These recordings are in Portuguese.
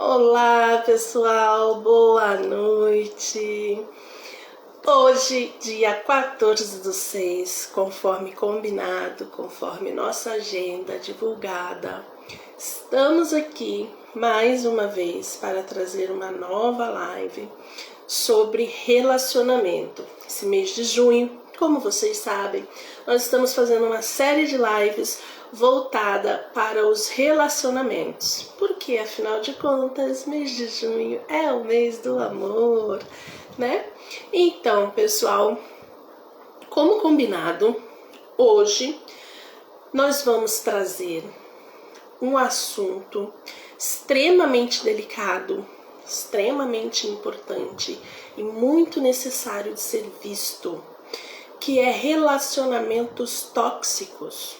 Olá pessoal, boa noite. Hoje, dia 14/6, conforme combinado, conforme nossa agenda divulgada, estamos aqui mais uma vez para trazer uma nova live sobre relacionamento. Esse mês de junho, como vocês sabem, nós estamos fazendo uma série de lives voltada para os relacionamentos, porque afinal de contas, mês de junho é o mês do amor, né? Então, pessoal, como combinado, hoje nós vamos trazer um assunto extremamente delicado, extremamente importante e muito necessário de ser visto, que é relacionamentos tóxicos.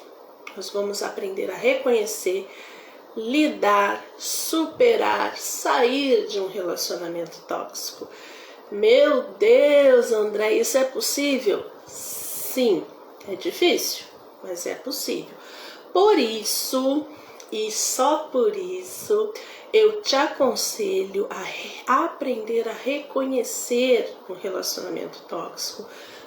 Nós vamos aprender a reconhecer, lidar, superar, sair de um relacionamento tóxico. Meu Deus, André, isso é possível? Sim, é difícil, mas é possível. Por isso, e só por isso, eu te aconselho a aprender a reconhecer um relacionamento tóxico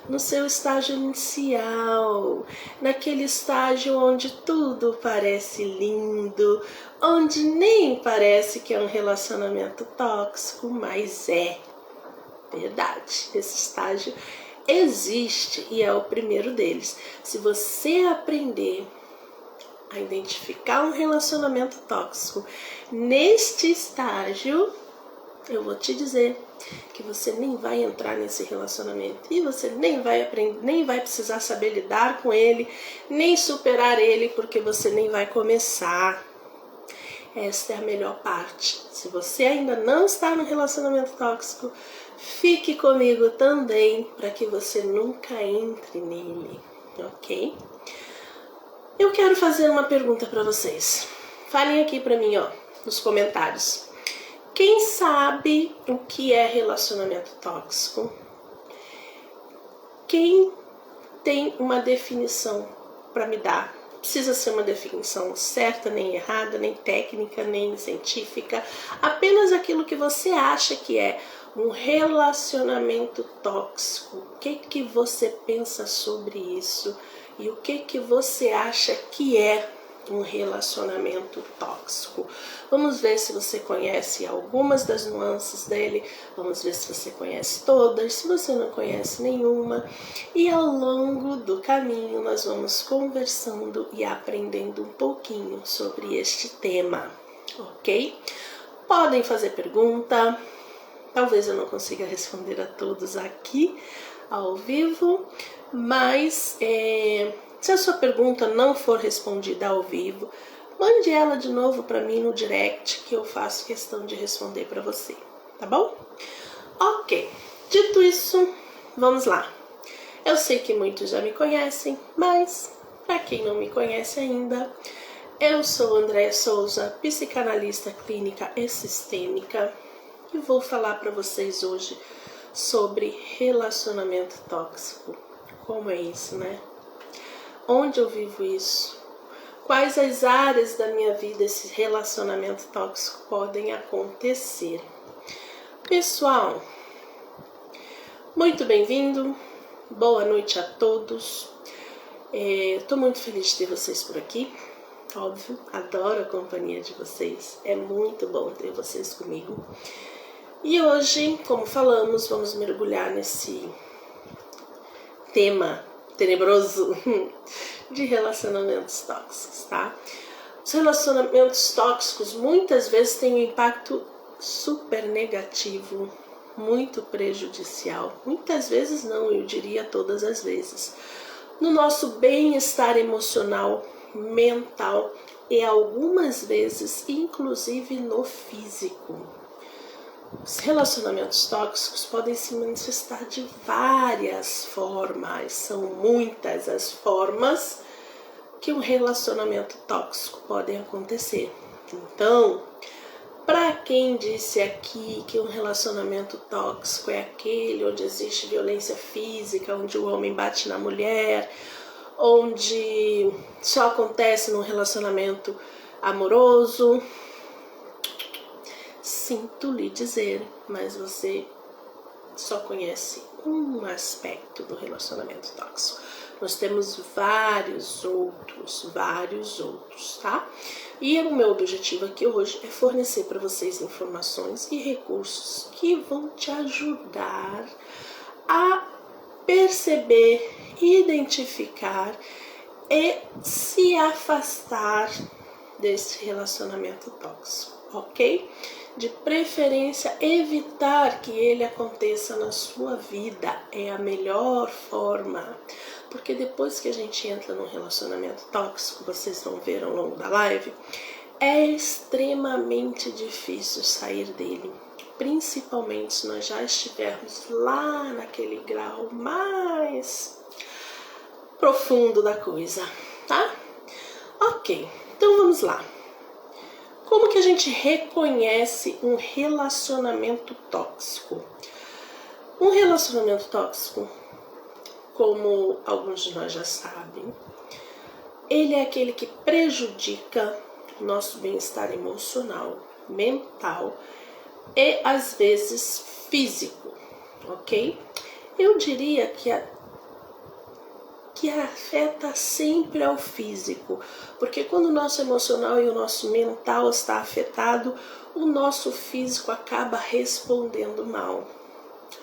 no seu estágio inicial, naquele estágio onde tudo parece lindo, onde nem parece que é um relacionamento tóxico, mas é verdade. Esse estágio existe e é o primeiro deles. Se você aprender a identificar um relacionamento tóxico neste estágio, eu vou te dizer que você nem vai entrar nesse relacionamento e você nem vai aprender, nem vai precisar saber lidar com ele, nem superar ele, porque você nem vai começar. Esta é a melhor parte. Se você ainda não está no relacionamento tóxico, fique comigo também para que você nunca entre nele, ok? Eu quero fazer uma pergunta para vocês. Falem aqui para mim, nos comentários. Quem sabe o que é relacionamento tóxico? Quem tem uma definição para me dar? Não precisa ser uma definição certa, nem errada, nem técnica, nem científica. Apenas aquilo que você acha que é um relacionamento tóxico. O que você pensa sobre isso? E o que você acha que é um relacionamento tóxico? Vamos ver se você conhece algumas das nuances dele, vamos ver se você conhece todas, se você não conhece nenhuma, e ao longo do caminho nós vamos conversando e aprendendo um pouquinho sobre este tema, ok? Podem fazer pergunta, talvez eu não consiga responder a todos aqui ao vivo, mas se a sua pergunta não for respondida ao vivo, mande ela de novo para mim no direct, que eu faço questão de responder para você, tá bom? Ok, dito isso, vamos lá. Eu sei que muitos já me conhecem, mas para quem não me conhece ainda, eu sou Andréia Souza, psicanalista clínica e sistêmica, e vou falar para vocês hoje sobre relacionamento tóxico. Como é isso, né? Onde eu vivo isso? Quais as áreas da minha vida esse relacionamento tóxico podem acontecer? Pessoal, muito bem-vindo, boa noite a todos. Estou muito feliz de ter vocês por aqui, óbvio, adoro a companhia de vocês, é muito bom ter vocês comigo. E hoje, como falamos, vamos mergulhar nesse tema tenebroso de relacionamentos tóxicos, tá? Os relacionamentos tóxicos muitas vezes têm um impacto super negativo, muito prejudicial. Muitas vezes não, eu diria todas as vezes. No nosso bem-estar emocional, mental e algumas vezes, inclusive no físico. Os relacionamentos tóxicos podem se manifestar de várias formas, são muitas as formas que um relacionamento tóxico pode acontecer. Então, para quem disse aqui que um relacionamento tóxico é aquele onde existe violência física, onde o homem bate na mulher, onde só acontece num relacionamento amoroso, sinto lhe dizer, mas você só conhece um aspecto do relacionamento tóxico. Nós temos vários outros, tá? E o meu objetivo aqui hoje é fornecer para vocês informações e recursos que vão te ajudar a perceber, identificar e se afastar desse relacionamento tóxico, ok? De preferência, evitar que ele aconteça na sua vida é a melhor forma, porque depois que a gente entra num relacionamento tóxico, vocês vão ver ao longo da live, é extremamente difícil sair dele, principalmente se nós já estivermos lá naquele grau mais profundo da coisa, tá? Ok, então vamos lá. Como que a gente reconhece um relacionamento tóxico? Um relacionamento tóxico, como alguns de nós já sabem, ele é aquele que prejudica o nosso bem-estar emocional, mental e às vezes físico, ok? Eu diria que afeta sempre ao físico, porque quando o nosso emocional e o nosso mental está afetado, o nosso físico acaba respondendo mal,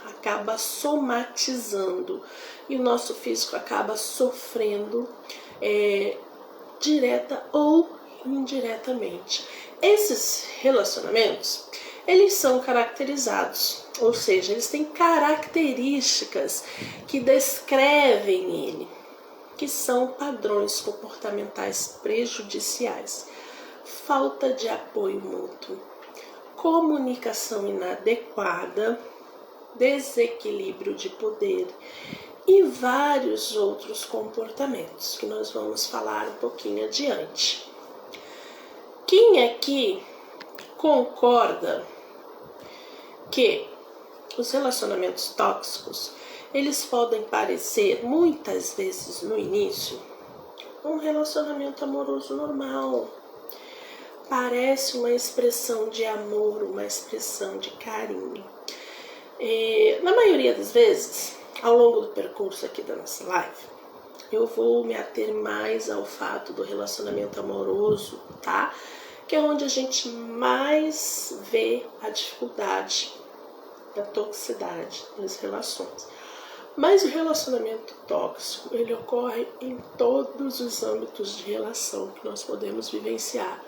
acaba somatizando e o nosso físico acaba sofrendo direta ou indiretamente. Esses relacionamentos, eles são caracterizados, ou seja, eles têm características que descrevem ele, que são padrões comportamentais prejudiciais, falta de apoio mútuo, comunicação inadequada, desequilíbrio de poder e vários outros comportamentos que nós vamos falar um pouquinho adiante. Quem aqui concorda que os relacionamentos tóxicos, eles podem parecer, muitas vezes no início, um relacionamento amoroso normal. Parece uma expressão de amor, uma expressão de carinho. Na maioria das vezes, ao longo do percurso aqui da nossa live, eu vou me ater mais ao fato do relacionamento amoroso, tá? Que é onde a gente mais vê a dificuldade, a toxicidade nas relações. Mas o relacionamento tóxico, ele ocorre em todos os âmbitos de relação que nós podemos vivenciar.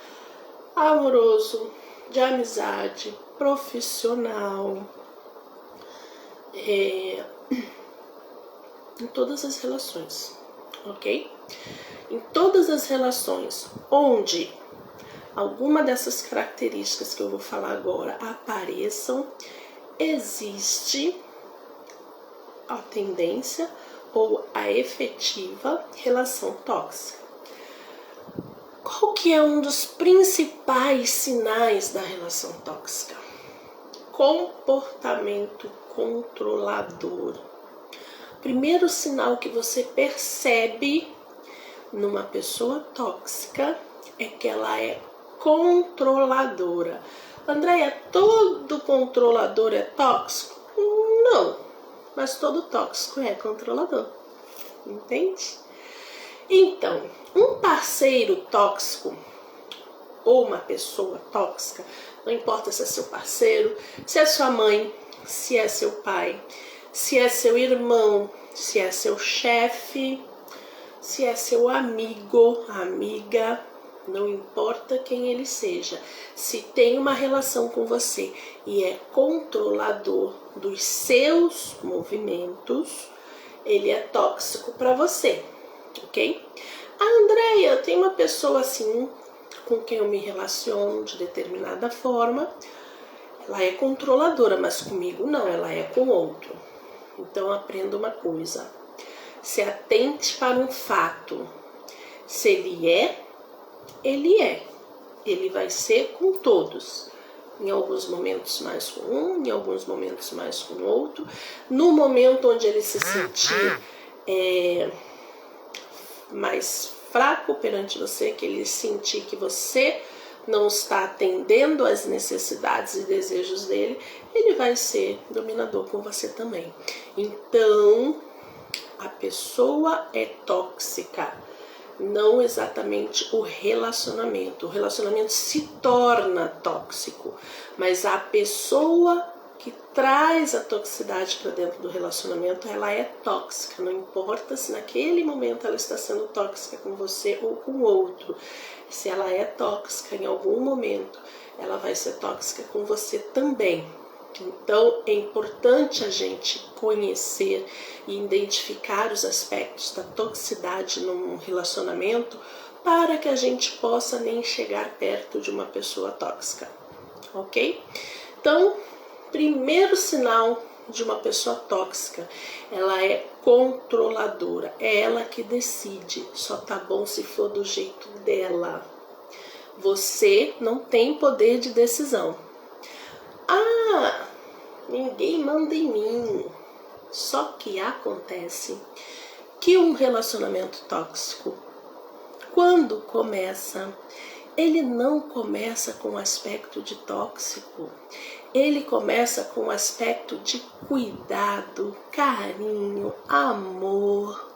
Amoroso, de amizade, profissional, em todas as relações, ok? Em todas as relações onde alguma dessas características que eu vou falar agora apareçam, existe a tendência ou a efetiva relação tóxica. Qual que é um dos principais sinais da relação tóxica? Comportamento controlador. Primeiro sinal que você percebe numa pessoa tóxica é que ela é controladora. Andréia, todo controlador é tóxico? Não. Mas todo tóxico é controlador, entende? Então, um parceiro tóxico ou uma pessoa tóxica, não importa se é seu parceiro, se é sua mãe, se é seu pai, se é seu irmão, se é seu chefe, se é seu amigo, amiga, não importa quem ele seja, se tem uma relação com você e é controlador dos seus movimentos, ele é tóxico para você, ok? Andréia, eu tenho uma pessoa assim com quem eu me relaciono de determinada forma, ela é controladora, mas comigo não, ela é com outro. Então aprenda uma coisa, se atente para um fato, se ele é, ele vai ser com todos, em alguns momentos mais com um, em alguns momentos mais com outro. No momento onde ele se sentir mais fraco perante você, que ele sentir que você não está atendendo às necessidades e desejos dele, ele vai ser dominador com você também. Então, a pessoa é tóxica, não exatamente o relacionamento. O relacionamento se torna tóxico, mas a pessoa que traz a toxicidade para dentro do relacionamento, ela é tóxica, não importa se naquele momento ela está sendo tóxica com você ou com outro. Se ela é tóxica em algum momento, ela vai ser tóxica com você também. Então é importante a gente conhecer e identificar os aspectos da toxicidade num relacionamento para que a gente possa nem chegar perto de uma pessoa tóxica, ok? Então, primeiro sinal de uma pessoa tóxica, ela é controladora, é ela que decide, só tá bom se for do jeito dela. Você não tem poder de decisão. Ah, ninguém manda em mim. Só que acontece que um relacionamento tóxico, quando começa, ele não começa com aspecto de tóxico. Ele começa com um aspecto de cuidado, carinho, amor.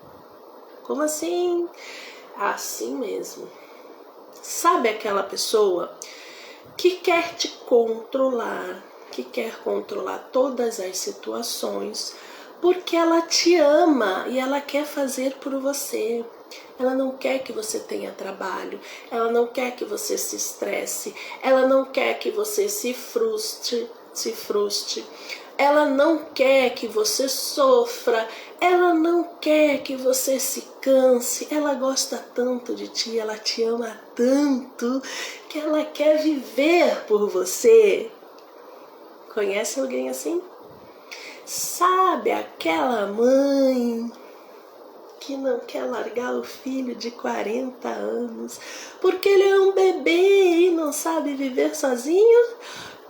Como assim? Assim mesmo. Sabe aquela pessoa que quer te controlar, que quer controlar todas as situações, porque ela te ama e ela quer fazer por você. Ela não quer que você tenha trabalho, ela não quer que você se estresse, ela não quer que você se frustre, ela não quer que você sofra, ela não quer que você se canse, ela gosta tanto de ti, ela te ama tanto, que ela quer viver por você. Conhece alguém assim? Sabe aquela mãe que não quer largar o filho de 40 anos porque ele é um bebê e não sabe viver sozinho?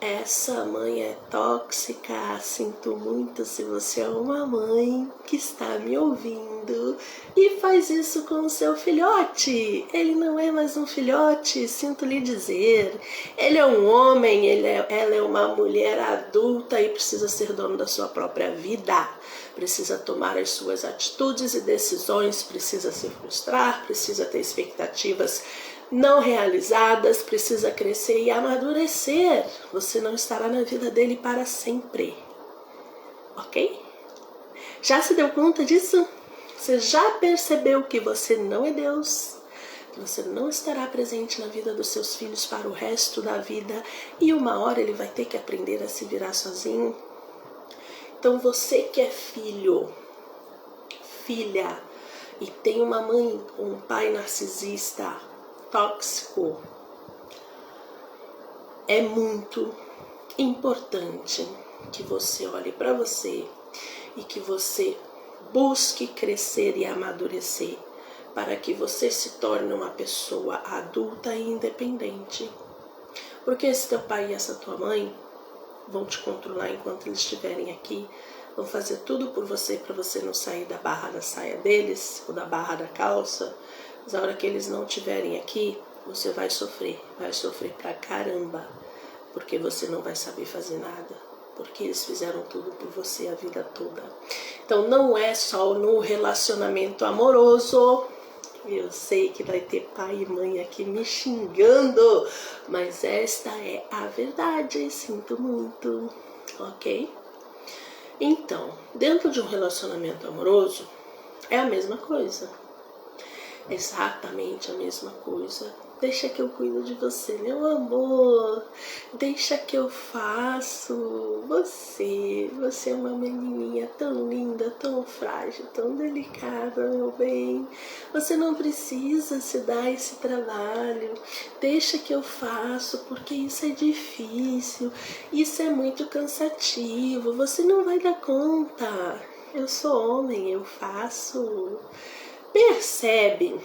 Essa mãe é tóxica. Sinto muito se você é uma mãe que está me ouvindo e faz isso com o seu filhote. Ele não é mais um filhote, sinto lhe dizer. Ele é um homem, ela é uma mulher adulta e precisa ser dono da sua própria vida. Precisa tomar as suas atitudes e decisões, precisa se frustrar, precisa ter expectativas não realizadas, precisa crescer e amadurecer. Você não estará na vida dele para sempre, ok? Já se deu conta disso? Você já percebeu que você não é Deus? Que você não estará presente na vida dos seus filhos para o resto da vida e uma hora ele vai ter que aprender a se virar sozinho? Então você que é filho, filha, e tem uma mãe ou um pai narcisista, tóxico, é muito importante que você olhe para você e que você busque crescer e amadurecer para que você se torne uma pessoa adulta e independente. Porque esse teu pai e essa tua mãe vão te controlar enquanto eles estiverem aqui, vão fazer tudo por você para você não sair da barra da saia deles ou da barra da calça. Mas a hora que eles não estiverem aqui, você vai sofrer pra caramba, porque você não vai saber fazer nada, porque eles fizeram tudo por você a vida toda. Então não é só no relacionamento amoroso. Eu sei que vai ter pai e mãe aqui me xingando, mas esta é a verdade, sinto muito, ok? Então, dentro de um relacionamento amoroso, é a mesma coisa. Exatamente a mesma coisa. Deixa que eu cuido de você, meu amor. Deixa que eu faço. Você é uma menininha tão linda, tão frágil, tão delicada, meu bem. Você não precisa se dar esse trabalho. Deixa que eu faço, porque isso é difícil. Isso é muito cansativo. Você não vai dar conta. Eu sou homem, eu faço. Percebe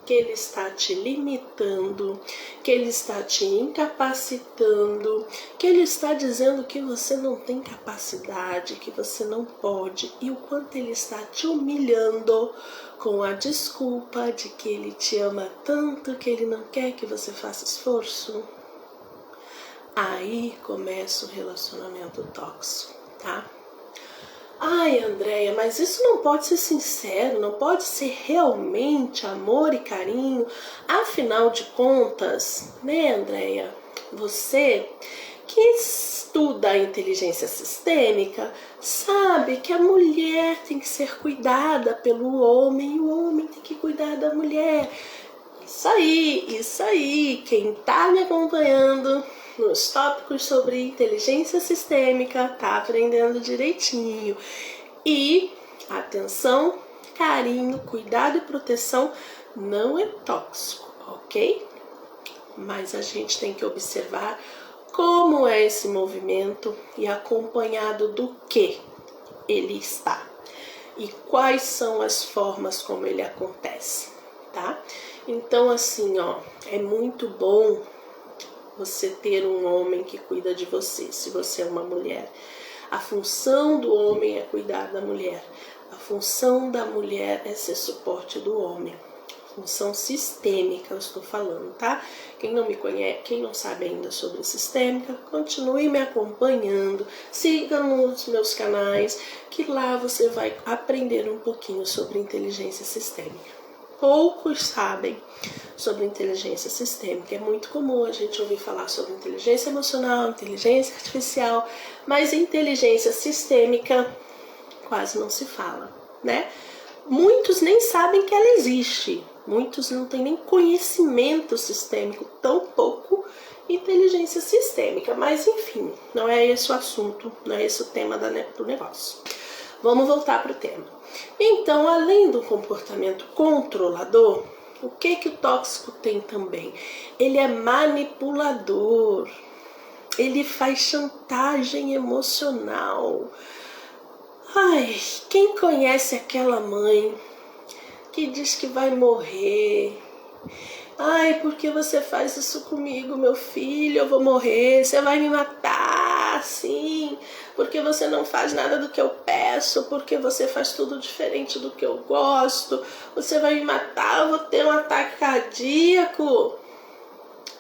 que ele está te limitando, que ele está te incapacitando, que ele está dizendo que você não tem capacidade, que você não pode, e o quanto ele está te humilhando com a desculpa de que ele te ama tanto que ele não quer que você faça esforço. Aí começa o relacionamento tóxico, tá? Ai, Andréia, mas isso não pode ser sincero, não pode ser realmente amor e carinho. Afinal de contas, né, Andréia? Você que estuda a inteligência sistêmica sabe que a mulher tem que ser cuidada pelo homem e o homem tem que cuidar da mulher. Isso aí. Quem tá me acompanhando nos tópicos sobre inteligência sistêmica tá aprendendo direitinho. E atenção, carinho, cuidado e proteção não é tóxico, ok? Mas a gente tem que observar como é esse movimento e acompanhado do que ele está e quais são as formas como ele acontece, tá? Então assim, ó, é muito bom você ter um homem que cuida de você, se você é uma mulher. A função do homem é cuidar da mulher. A função da mulher é ser suporte do homem. Função sistêmica, eu estou falando, tá? Quem não me conhece, quem não sabe ainda sobre sistêmica, continue me acompanhando, siga nos meus canais, que lá você vai aprender um pouquinho sobre inteligência sistêmica. Poucos sabem sobre inteligência sistêmica. É muito comum a gente ouvir falar sobre inteligência emocional, inteligência artificial, mas inteligência sistêmica quase não se fala, né? Muitos nem sabem que ela existe. Muitos não têm nem conhecimento sistêmico, tampouco inteligência sistêmica. Mas enfim, não é esse o assunto, não é esse o tema do negócio. Vamos voltar para o tema. Então, além do comportamento controlador, o que o tóxico tem também? Ele é manipulador, ele faz chantagem emocional. Ai, quem conhece aquela mãe que diz que vai morrer? Ai, por que você faz isso comigo, meu filho? Eu vou morrer, você vai me matar, sim. Porque você não faz nada do que eu peço, porque você faz tudo diferente do que eu gosto. Você vai me matar, eu vou ter um ataque cardíaco.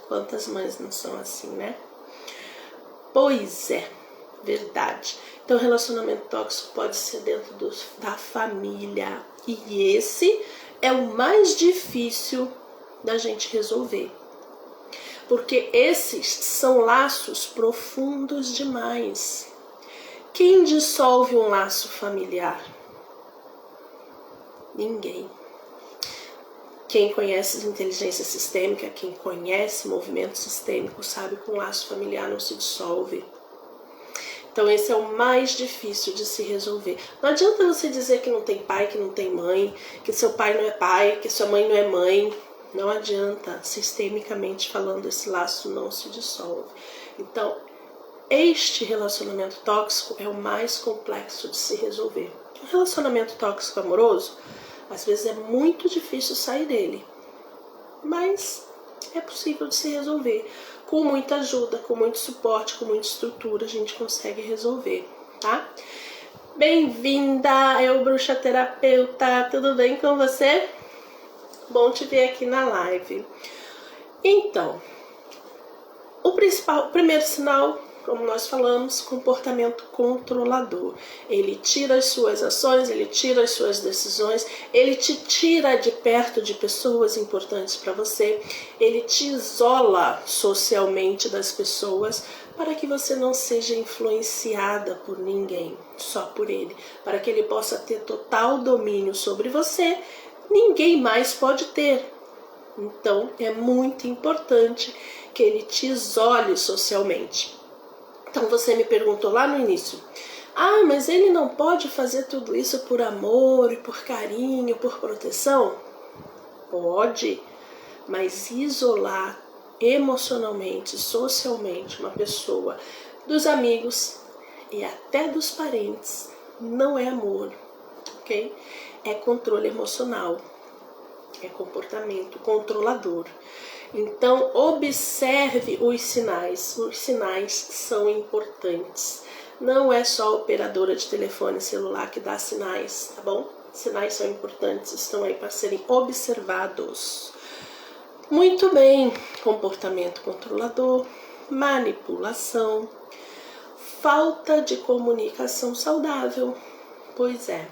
Quantas mães não são assim, né? Pois é, verdade. Então, relacionamento tóxico pode ser dentro da família. E esse é o mais difícil da gente resolver. Porque esses são laços profundos demais. Quem dissolve um laço familiar? Ninguém. Quem conhece inteligência sistêmica, quem conhece movimento sistêmico, sabe que um laço familiar não se dissolve. Então esse é o mais difícil de se resolver. Não adianta você dizer que não tem pai, que não tem mãe, que seu pai não é pai, que sua mãe não é mãe. Não adianta. Sistemicamente falando, esse laço não se dissolve. Então, este relacionamento tóxico é o mais complexo de se resolver. O relacionamento tóxico amoroso, às vezes é muito difícil sair dele, mas é possível de se resolver. Com muita ajuda, com muito suporte, com muita estrutura, a gente consegue resolver, tá? Bem-vinda, eu Bruxa Terapeuta, tudo bem com você? Bom te ver aqui na live. Então, o primeiro sinal, como nós falamos, comportamento controlador. Ele tira as suas ações, ele tira as suas decisões, ele te tira de perto de pessoas importantes para você, ele te isola socialmente das pessoas para que você não seja influenciada por ninguém, só por ele, para que ele possa ter total domínio sobre você, ninguém mais pode ter. Então, é muito importante que ele te isole socialmente. Então você me perguntou lá no início, mas ele não pode fazer tudo isso por amor, por carinho, por proteção? Pode, mas isolar emocionalmente, socialmente uma pessoa dos amigos e até dos parentes não é amor, ok? É controle emocional. é comportamento controlador. Então, observe os sinais são importantes. Não é só a operadora de telefone celular que dá sinais, tá bom? Sinais são importantes, estão aí para serem observados. Muito bem, comportamento controlador, manipulação, falta de comunicação saudável. Pois é,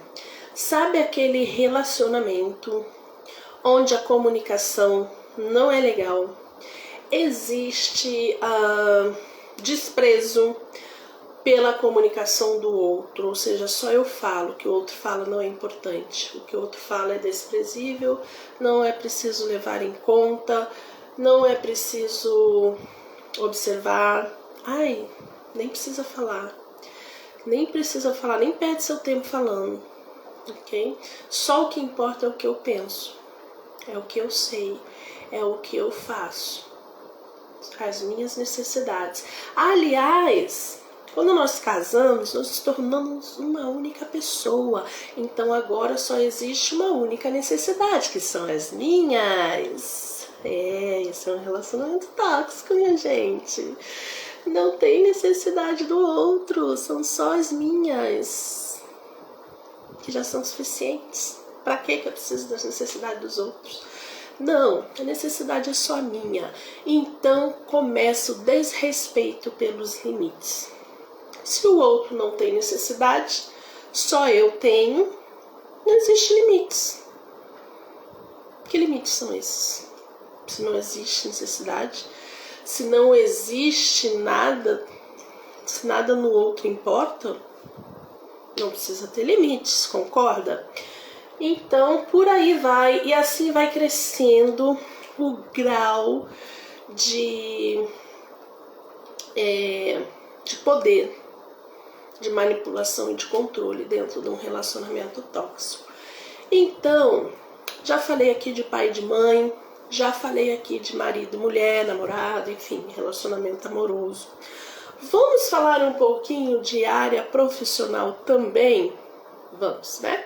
sabe aquele relacionamento onde a comunicação não é legal? Existe desprezo pela comunicação do outro, ou seja, só eu falo, o que o outro fala não é importante, o que o outro fala é desprezível, não é preciso levar em conta, não é preciso observar, ai, nem precisa falar, nem perde seu tempo falando, ok? Só o que importa é o que eu penso, é o que eu sei, é o que eu faço, as minhas necessidades. Aliás, quando nós casamos, nós nos tornamos uma única pessoa. Então agora só existe uma única necessidade, que são as minhas. Isso é um relacionamento tóxico, minha gente. Não tem necessidade do outro, são só as minhas, que já são suficientes. Para que eu preciso das necessidades dos outros? Não, a necessidade é só minha. Então começa o desrespeito pelos limites. Se o outro não tem necessidade, só eu tenho, não existe limites. Que limites são esses? Se não existe necessidade, se não existe nada, se nada no outro importa, não precisa ter limites, concorda? Então, por aí vai, e assim vai crescendo o grau de poder, de manipulação e de controle dentro de um relacionamento tóxico. Então, já falei aqui de pai e de mãe, já falei aqui de marido, mulher, namorado, enfim, relacionamento amoroso. Vamos falar um pouquinho de área profissional também? Vamos, né?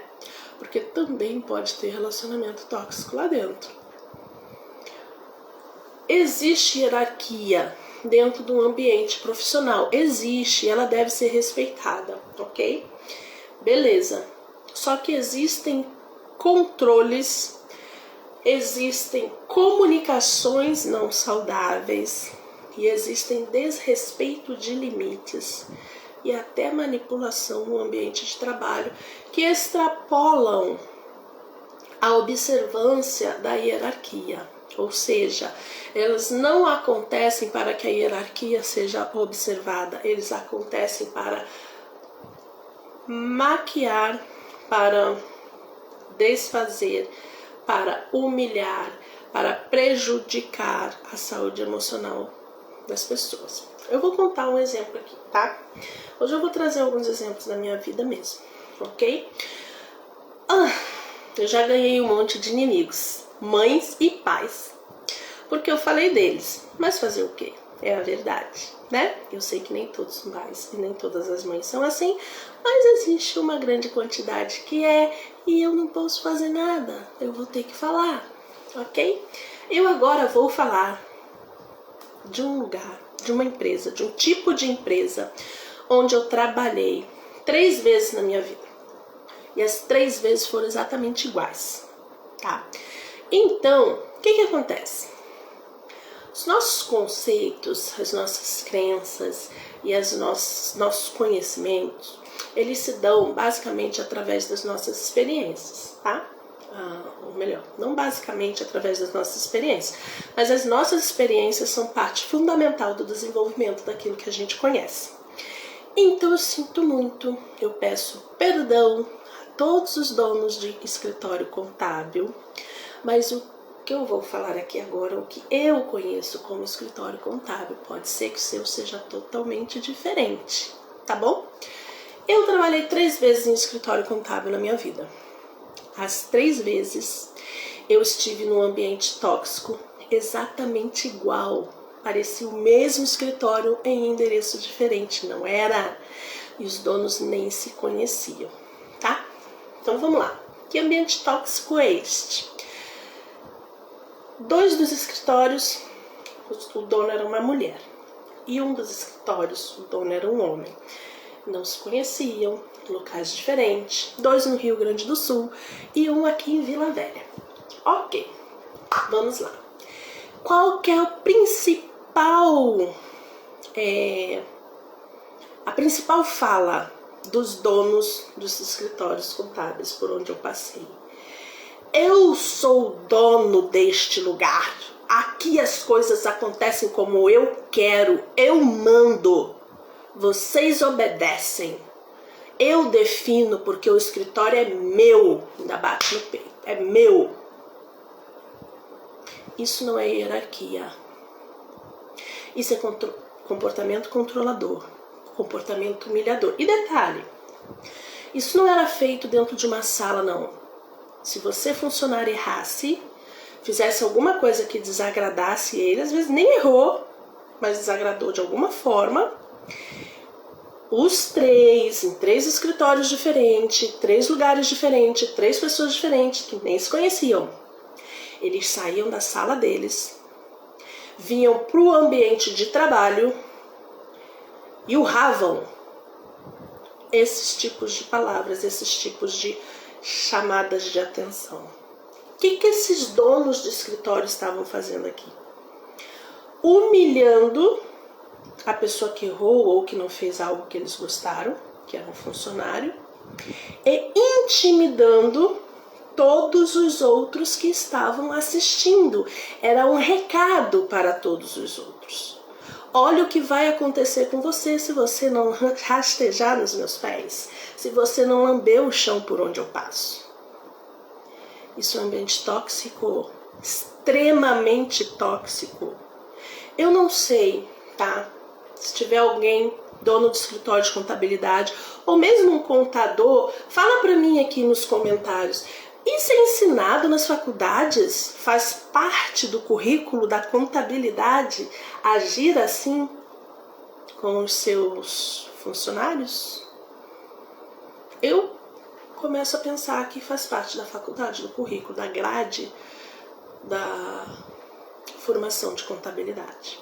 Porque também pode ter relacionamento tóxico lá dentro. Existe hierarquia dentro de um ambiente profissional, existe, ela deve ser respeitada, ok? Beleza, só que existem controles, existem comunicações não saudáveis e existem desrespeito de limites e até manipulação no ambiente de trabalho que extrapolam a observância da hierarquia. Ou seja, elas não acontecem para que a hierarquia seja observada, eles acontecem para maquiar, para desfazer, para humilhar, para prejudicar a saúde emocional das pessoas. Eu vou contar um exemplo aqui, tá? Hoje eu vou trazer alguns exemplos da minha vida mesmo, ok? Eu já ganhei um monte de inimigos, mães e pais, porque eu falei deles, mas fazer o quê? É a verdade, né? Eu sei que nem todos os pais e nem todas as mães são assim, mas existe uma grande quantidade que é, e eu não posso fazer nada, eu vou ter que falar, ok? Eu agora vou falar de um lugar, de uma empresa, de um tipo de empresa onde eu trabalhei 3 vezes na minha vida. E as 3 vezes foram exatamente iguais, tá? Então, o que acontece? Os nossos conceitos, as nossas crenças e os nossos conhecimentos, eles se dão basicamente através das nossas experiências, tá? Ou melhor, não basicamente através das nossas experiências, mas as nossas experiências são parte fundamental do desenvolvimento daquilo que a gente conhece. Então eu sinto muito, eu peço perdão a todos os donos de escritório contábil, mas o que eu vou falar aqui agora, o que eu conheço como escritório contábil, pode ser que o seu seja totalmente diferente, tá bom? Eu trabalhei 3 vezes em escritório contábil na minha vida. As 3 vezes eu estive num ambiente tóxico exatamente igual. Parecia o mesmo escritório em endereço diferente, não era? E os donos nem se conheciam, tá? Então vamos lá. Que ambiente tóxico é este? Dois dos escritórios, o dono era uma mulher. E um dos escritórios, o dono era um homem. Não se conheciam, locais diferentes. Dois no Rio Grande do Sul e um aqui em Vila Velha. Ok, vamos lá. Qual que é a principal fala dos donos dos escritórios contábeis por onde eu passei? Eu sou o dono deste lugar. Aqui as coisas acontecem como eu quero. Eu mando. Vocês obedecem. Eu defino porque o escritório é meu. Ainda bate no peito. É meu. Isso não é hierarquia. Isso é comportamento controlador. Comportamento humilhador. E detalhe, isso não era feito dentro de uma sala, não. Se você, funcionário, errasse, fizesse alguma coisa que desagradasse ele, às vezes nem errou, mas desagradou de alguma forma, os três, em 3 escritórios diferentes, 3 lugares diferentes, 3 pessoas diferentes que nem se conheciam, eles saíam da sala deles, vinham para o ambiente de trabalho e urravam esses tipos de palavras, esses tipos de chamadas de atenção. O que esses donos de escritório estavam fazendo aqui? Humilhando a pessoa que errou ou que não fez algo que eles gostaram, que era um funcionário, e intimidando todos os outros que estavam assistindo. Era um recado para todos os outros. Olha o que vai acontecer com você se você não rastejar nos meus pés, se você não lamber o chão por onde eu passo. Isso é um ambiente tóxico, extremamente tóxico. Eu não sei, tá? Se tiver alguém, dono de escritório de contabilidade, ou mesmo um contador, fala pra mim aqui nos comentários. Isso é ensinado nas faculdades? Faz parte do currículo da contabilidade agir assim com os seus funcionários? Eu começo a pensar que faz parte da faculdade, do currículo, da grade da formação de contabilidade.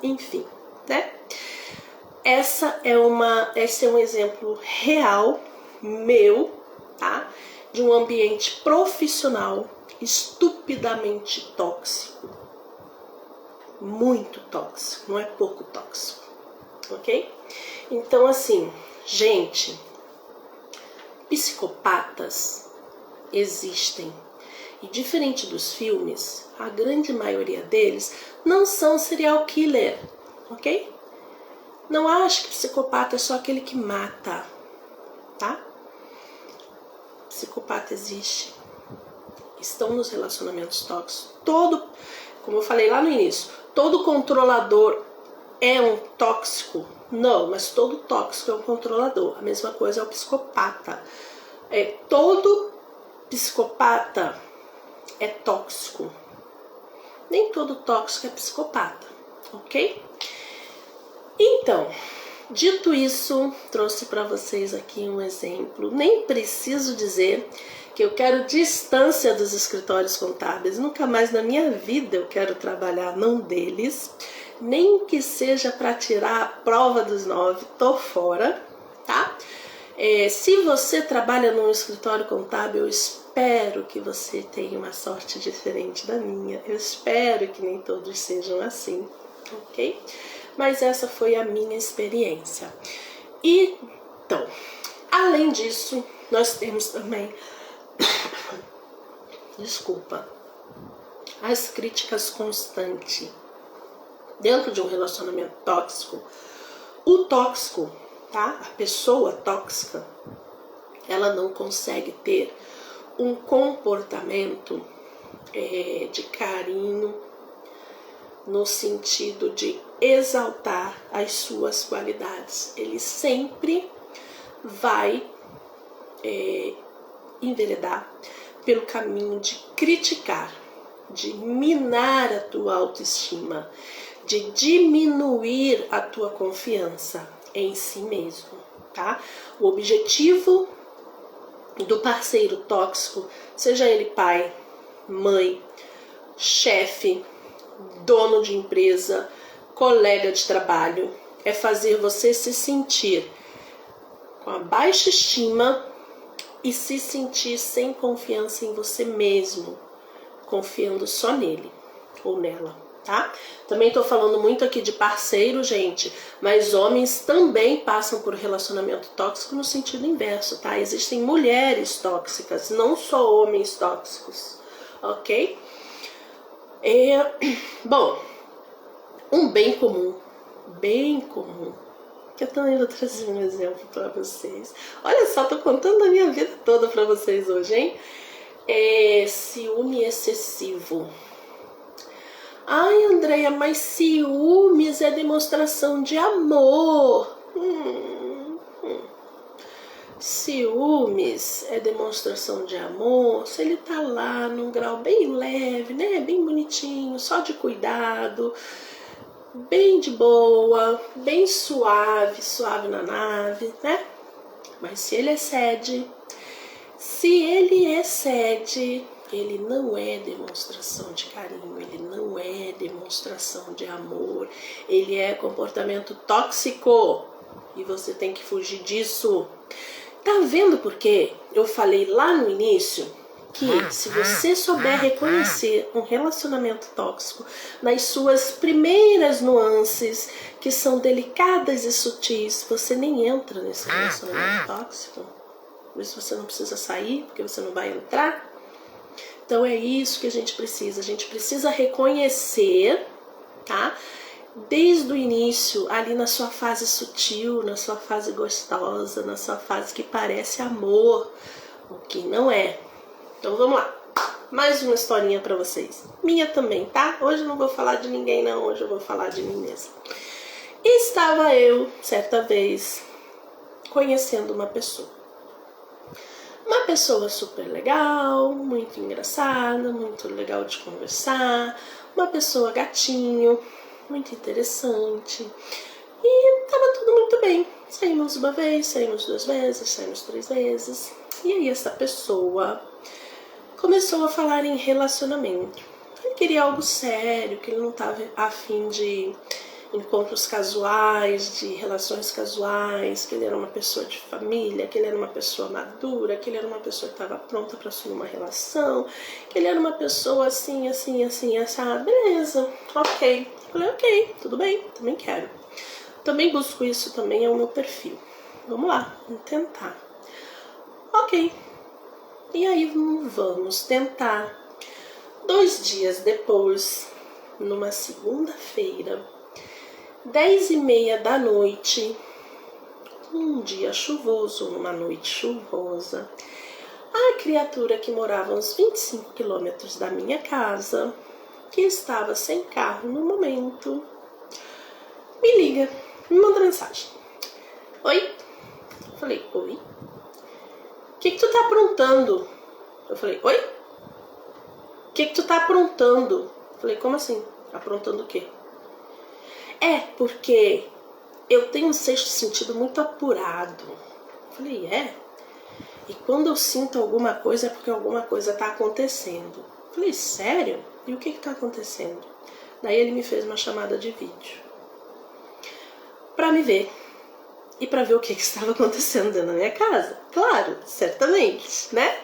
Enfim, né? Esse é um exemplo real meu, tá? De um ambiente profissional estupidamente tóxico. Muito tóxico, não é pouco tóxico, ok? Então, assim, gente, psicopatas existem. E diferente dos filmes, a grande maioria deles não são serial killer, ok? Não acho que psicopata é só aquele que mata, tá? Psicopata existe. Estão nos relacionamentos tóxicos. Como eu falei lá no início, todo controlador é um tóxico? Não, mas todo tóxico é um controlador. A mesma coisa é o psicopata. Todo psicopata é tóxico. Nem todo tóxico é psicopata, ok? Então, dito isso, trouxe para vocês aqui um exemplo. Nem preciso dizer que eu quero distância dos escritórios contábeis. Nunca mais na minha vida eu quero trabalhar num deles. Nem que seja para tirar a prova dos 9, tô fora, tá? Se você trabalha num escritório contábil, eu espero que você tenha uma sorte diferente da minha. Eu espero que nem todos sejam assim, ok? Mas essa foi a minha experiência. Então, além disso, nós temos também, desculpa, as críticas constantes. Dentro de um relacionamento tóxico, o tóxico, tá? A pessoa tóxica, ela não consegue ter um comportamento de carinho, no sentido de exaltar as suas qualidades. Ele sempre vai enveredar pelo caminho de criticar, de minar a tua autoestima, de diminuir a tua confiança em si mesmo, tá? O objetivo do parceiro tóxico, seja ele pai, mãe, chefe, dono de empresa, colega de trabalho. É fazer você se sentir com a baixa estima e se sentir sem confiança em você mesmo, confiando só nele ou nela, tá? Também tô falando muito aqui de parceiro, gente, mas homens também passam por relacionamento tóxico no sentido inverso, tá? Existem mulheres tóxicas, não só homens tóxicos, ok? Bom, um bem comum, que eu também vou trazer um exemplo para vocês. Olha só, tô contando a minha vida toda para vocês hoje, hein? É ciúme excessivo. Ai, Andréia, mas ciúmes é demonstração de amor. Ciúmes é demonstração de amor se ele tá lá num grau bem leve, né? Bem bonitinho, só de cuidado, bem de boa, bem suave, suave na nave, né? Mas se ele excede, ele não é demonstração de carinho, ele não é demonstração de amor, ele é comportamento tóxico e você tem que fugir disso. Tá vendo por quê? Eu falei lá no início que se você souber reconhecer um relacionamento tóxico nas suas primeiras nuances, que são delicadas e sutis, você nem entra nesse relacionamento tóxico. Por isso você não precisa sair, porque você não vai entrar. Então é isso que a gente precisa reconhecer, tá? Desde o início, ali na sua fase sutil, na sua fase gostosa, na sua fase que parece amor, o que não é. Então vamos lá, mais uma historinha pra vocês, minha também, tá? Hoje eu não vou falar de ninguém não, hoje eu vou falar de mim mesma. Estava eu, certa vez, conhecendo uma pessoa super legal, muito engraçada, muito legal de conversar, uma pessoa gatinho, muito interessante, e tava tudo muito bem. Saímos uma vez, saímos 2 vezes, saímos 3 vezes, e aí essa pessoa começou a falar em relacionamento. Ele queria algo sério, que ele não estava a fim de encontros casuais, de relações casuais, que ele era uma pessoa de família, que ele era uma pessoa madura, que ele era uma pessoa que estava pronta para assumir uma relação, que ele era uma pessoa assim, essa, beleza, ok. Falei, ok, tudo bem, também quero. Também busco isso, também é o meu perfil. Vamos lá, vamos tentar. Ok. E aí vamos tentar. 2 dias depois, numa segunda-feira, 10h30 da noite, um dia chuvoso, numa noite chuvosa, a criatura que morava a uns 25 quilômetros da minha casa, que estava sem carro no momento, me liga, me manda mensagem. Oi? Eu falei, oi? O que tu tá aprontando? Eu falei, oi? O que tu tá aprontando? Eu falei, como assim? Aprontando o quê? É, porque eu tenho um sexto sentido muito apurado. Eu falei, é? E quando eu sinto alguma coisa é porque alguma coisa tá acontecendo. Eu falei, sério? E o que tá acontecendo? Daí ele me fez uma chamada de vídeo pra me ver. E pra ver o que estava acontecendo dentro da minha casa. Claro, certamente, né?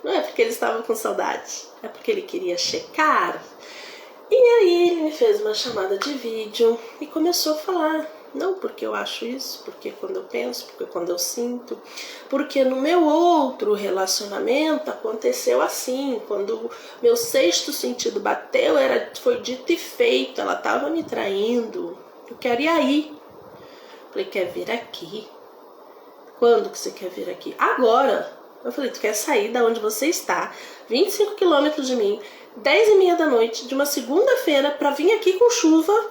Não é porque ele estava com saudade, é porque ele queria checar. E aí ele me fez uma chamada de vídeo e começou a falar. Não, porque eu acho isso, porque quando eu penso, porque quando eu sinto, porque no meu outro relacionamento aconteceu assim, quando meu sexto sentido bateu, foi dito e feito, ela estava me traindo, eu quero ir aí. Falei, quer vir aqui? Quando que você quer vir aqui? Agora. Eu falei, tu quer sair da onde você está, 25 quilômetros de mim, 10h30 da noite, de uma segunda-feira, pra vir aqui com chuva,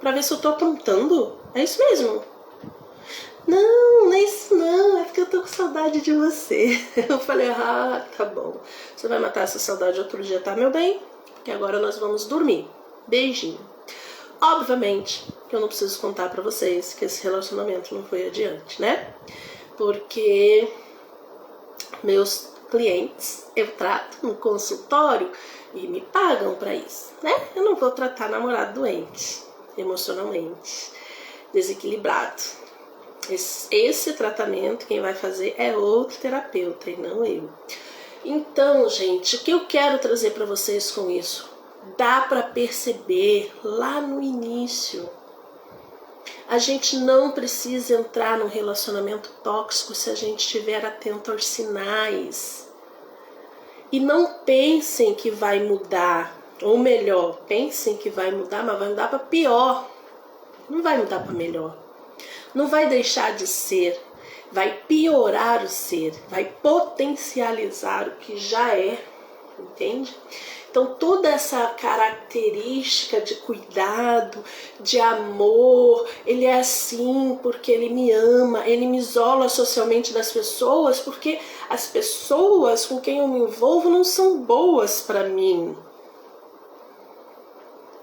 pra ver se eu tô aprontando? É isso mesmo? Não, não é isso não, é porque eu tô com saudade de você. Eu falei, ah, tá bom. Você vai matar essa saudade outro dia, tá, meu bem? Porque agora nós vamos dormir. Beijinho. Obviamente que eu não preciso contar pra vocês que esse relacionamento não foi adiante, né? Porque clientes, eu trato no consultório e me pagam para isso, né? Eu não vou tratar namorado doente, emocionalmente desequilibrado. Esse tratamento quem vai fazer é outro terapeuta e não eu. Então, gente, o que eu quero trazer para vocês com isso? Dá para perceber lá no início. A gente não precisa entrar num relacionamento tóxico se a gente estiver atento aos sinais. E não pensem que vai mudar, ou melhor, pensem que vai mudar, mas vai mudar para pior. Não vai mudar para melhor. Não vai deixar de ser, vai piorar o ser, vai potencializar o que já é, entende? Então toda essa característica de cuidado, de amor, ele é assim porque ele me ama, ele me isola socialmente das pessoas porque as pessoas com quem eu me envolvo não são boas para mim.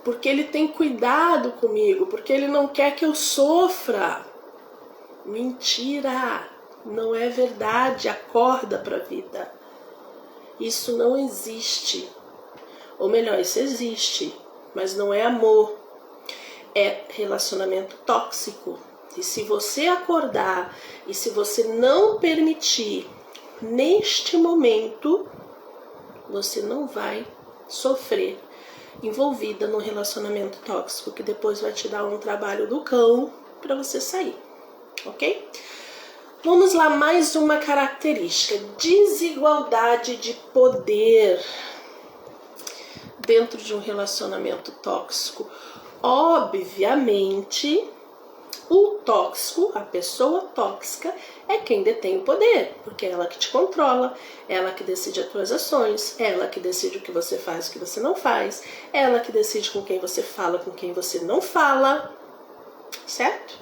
Porque ele tem cuidado comigo, porque ele não quer que eu sofra. Mentira, não é verdade, acorda para a vida. Isso não existe. Ou melhor, isso existe, mas não é amor. É relacionamento tóxico. E se você acordar e se você não permitir neste momento, você não vai sofrer envolvida num relacionamento tóxico que depois vai te dar um trabalho do cão para você sair, ok? Vamos lá, mais uma característica: desigualdade de poder dentro de um relacionamento tóxico. Obviamente, o tóxico, a pessoa tóxica, é quem detém o poder, porque é ela que te controla, ela que decide as tuas ações, ela que decide o que você faz e o que você não faz, ela que decide com quem você fala, com quem você não fala, certo?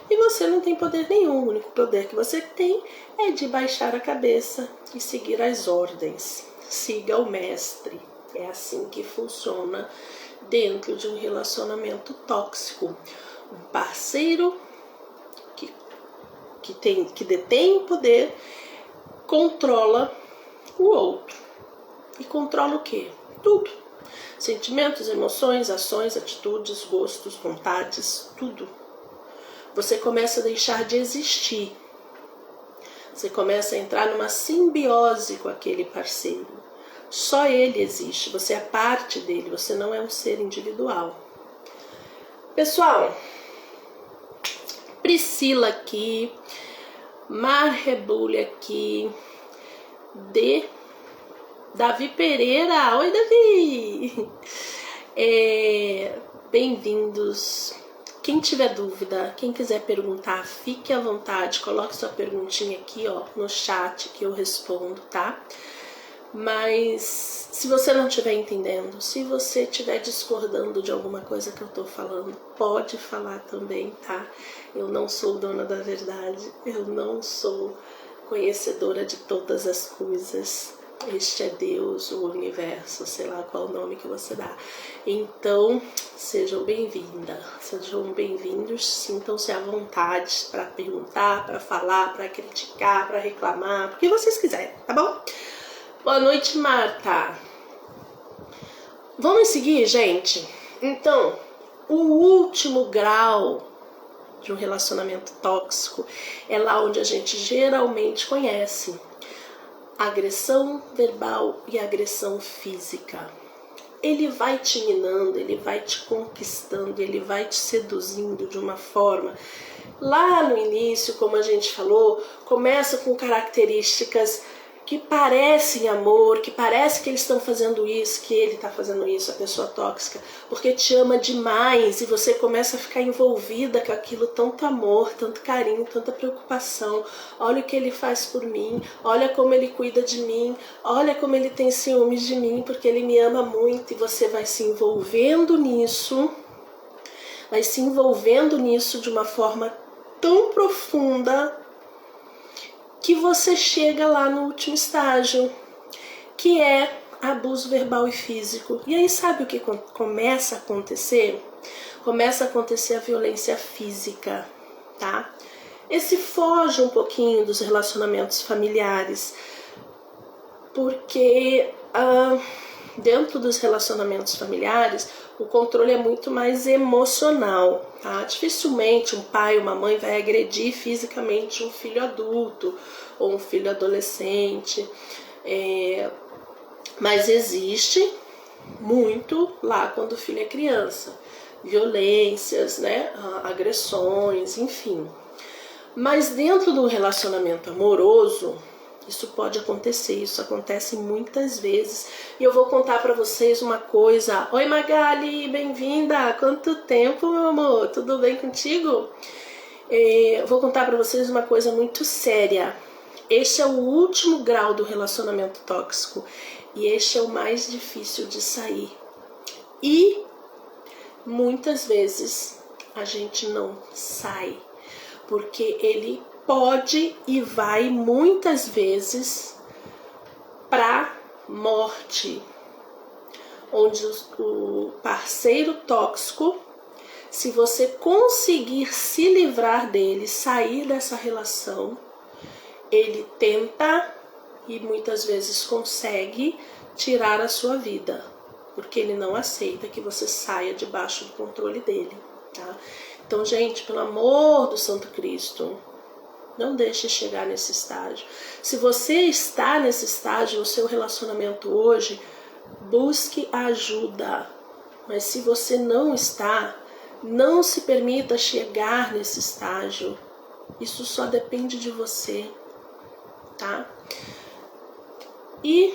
E você não tem poder nenhum, o único poder que você tem é de baixar a cabeça e seguir as ordens. Siga o mestre. É assim que funciona dentro de um relacionamento tóxico. Um parceiro que detém o poder controla o outro. E controla o quê? Tudo. Sentimentos, emoções, ações, atitudes, gostos, vontades, tudo. Você começa a deixar de existir. Você começa a entrar numa simbiose com aquele parceiro. Só ele existe, você é parte dele, você não é um ser individual. Pessoal, Priscila aqui, Marrebulha aqui, Davi Pereira. Oi, Davi! Bem-vindos. Quem tiver dúvida, quem quiser perguntar, fique à vontade, coloque sua perguntinha aqui, ó, no chat que eu respondo, tá? Mas se você não estiver entendendo, se você estiver discordando de alguma coisa que eu tô falando, pode falar também, tá? Eu não sou dona da verdade, eu não sou conhecedora de todas as coisas. Este é Deus, o universo, sei lá qual o nome que você dá. Então, sejam bem-vindas, sejam bem-vindos, sintam-se à vontade para perguntar, para falar, para criticar, para reclamar, o que vocês quiserem, tá bom? Boa noite, Marta. Vamos seguir, gente? Então, o último grau de um relacionamento tóxico é lá onde a gente geralmente conhece agressão verbal e agressão física. Ele vai te minando, ele vai te conquistando, ele vai te seduzindo de uma forma. Lá no início, como a gente falou, começa com características que parecem amor, que parece que eles estão fazendo isso, que ele está fazendo isso, a pessoa tóxica, porque te ama demais e você começa a ficar envolvida com aquilo, tanto amor, tanto carinho, tanta preocupação. Olha o que ele faz por mim, olha como ele cuida de mim, olha como ele tem ciúmes de mim, porque ele me ama muito, e você vai se envolvendo nisso, de uma forma tão profunda que você chega lá no último estágio, que é abuso verbal e físico. E aí sabe o que começa a acontecer? Começa a acontecer a violência física, tá? Esse foge um pouquinho dos relacionamentos familiares. porque dentro dos relacionamentos familiares o controle é muito mais emocional, tá? Dificilmente um pai ou uma mãe vai agredir fisicamente um filho adulto ou um filho adolescente, mas existe muito lá quando o filho é criança, violências, né, agressões, enfim. Mas dentro do relacionamento amoroso, isso pode acontecer, isso acontece muitas vezes. E eu vou contar pra vocês uma coisa. Oi Magali, bem-vinda! Quanto tempo, meu amor? Tudo bem contigo? Eu vou contar pra vocês uma coisa muito séria. Este é o último grau do relacionamento tóxico e este é o mais difícil de sair. E muitas vezes a gente não sai, porque ele pode e vai muitas vezes para morte, onde o parceiro tóxico, se você conseguir se livrar dele, sair dessa relação, ele tenta e muitas vezes consegue tirar a sua vida, porque ele não aceita que você saia debaixo do controle dele, tá? Então, gente, pelo amor do Santo Cristo, não deixe chegar nesse estágio. Se você está nesse estágio no seu relacionamento hoje, busque ajuda. Mas se você não está, não se permita chegar nesse estágio. Isso só depende de você, tá? E